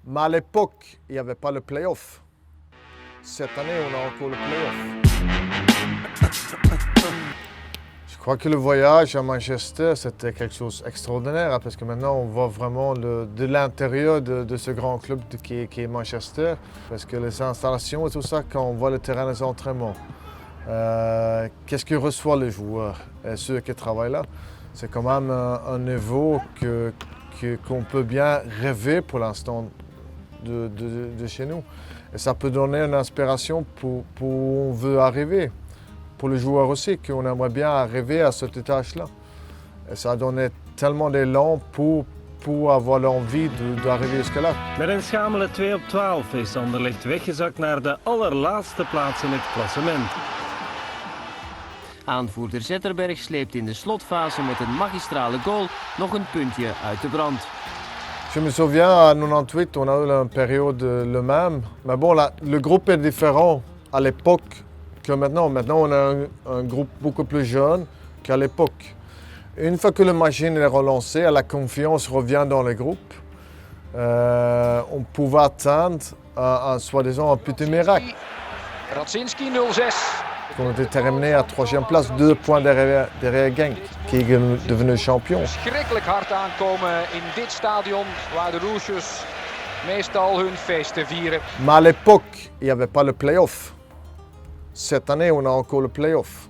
Mais à l'époque, il n'y avait pas le play-off. Cette année, on a encore le play-off. Je crois que le voyage à Manchester, c'était quelque chose d'extraordinaire, hein, parce que maintenant, on voit vraiment de l'intérieur de ce grand club qui est Manchester. Parce que les installations et tout ça, quand on voit le terrain des entraînements, qu'est-ce que reçoivent les joueurs et ceux qui travaillent là, c'est quand même un niveau qu'on peut bien rêver pour l'instant de chez nous. Et ça peut donner une inspiration pour où on veut arriver. Pour les joueurs aussi, qu'on aimerait bien arriver à cet étage-là. Et ça a donné tellement d'élan pour avoir l'envie d'arriver jusque-là. Met een schamele 2-12 is Anderlecht weggezakt naar de allerlaatste plaats in het klassement. Aanvoerder Zetterberg sleept in de slotfase met een magistrale goal nog een puntje uit de brand. Je me souviens, à 98, on a eu une période le même. Mais bon, le groupe est différent à l'époque que maintenant. Maintenant, on a un groupe beaucoup plus jeune qu'à l'époque. Une fois que la machine est relancée, la confiance revient dans le groupe. On pouvait atteindre soi-disant un petit miracle. Radzinski 0-6. On était terminé à 3e place, 2 points derrière Genk, qui est devenu champion. Schrikkelijk hard aankomen in dit stadion, waar de Rouges meestal hun feesten vieren. Mais à l'époque, il n'y avait pas le play-off. Cette année, on a encore le play-off.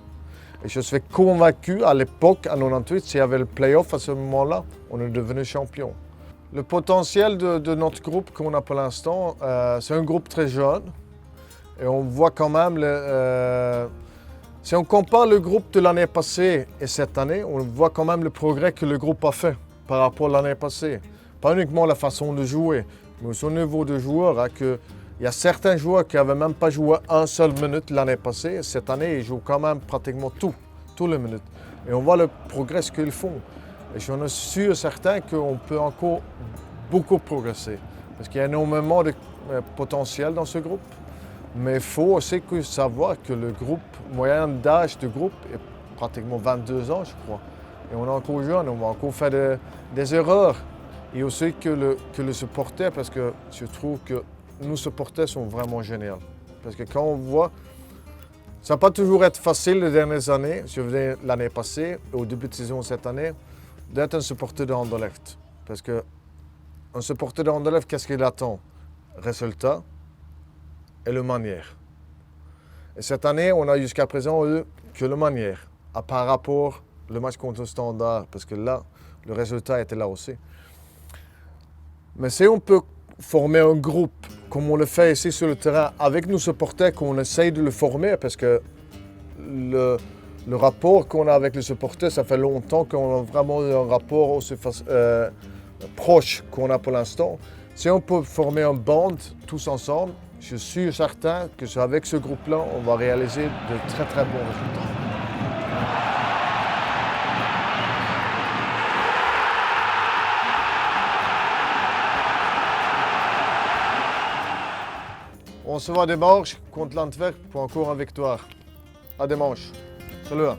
Et je suis convaincu, à l'époque, en 98, s'il y avait le play-off à ce moment-là, on est devenu champion. Le potentiel de notre groupe qu'on a pour l'instant, c'est un groupe très jeune. Et on voit quand même, si on compare le groupe de l'année passée et cette année, on voit quand même le progrès que le groupe a fait par rapport à l'année passée. Pas uniquement la façon de jouer, mais aussi au niveau de joueurs. Hein, il y a certains joueurs qui n'avaient même pas joué une seule minute l'année passée. Cette année, ils jouent quand même pratiquement toutes les minutes. Et on voit le progrès qu'ils font. Et je suis sûr et certain qu'on peut encore beaucoup progresser. Parce qu'il y a énormément de potentiel dans ce groupe. Mais il faut aussi savoir que le groupe, moyen d'âge du groupe est pratiquement 22 ans, je crois. Et on est encore jeune, on va encore faire des erreurs. Et aussi que le supporter, parce que je trouve que nos supporters sont vraiment géniaux. Parce que quand on voit, ça n'a pas toujours été facile les dernières années, je veux dire l'année passée, au début de saison cette année, d'être un supporter de Anderlecht. Parce qu'un supporter de Anderlecht, qu'est-ce qu'il attend? Résultat et la manière. Et cette année, on a jusqu'à présent eu que la manière, par rapport au match contre le Standard, parce que là, le résultat était là aussi. Mais si on peut former un groupe, comme on le fait ici sur le terrain, avec nos supporters, qu'on essaye de le former, parce que le rapport qu'on a avec les supporters, ça fait longtemps qu'on a vraiment eu un rapport aussi proche qu'on a pour l'instant. Si on peut former un band tous ensemble, je suis certain que avec ce groupe-là, on va réaliser de très très bons résultats. On se voit dimanche contre l'Antwerp pour encore une victoire. À dimanche. Salut.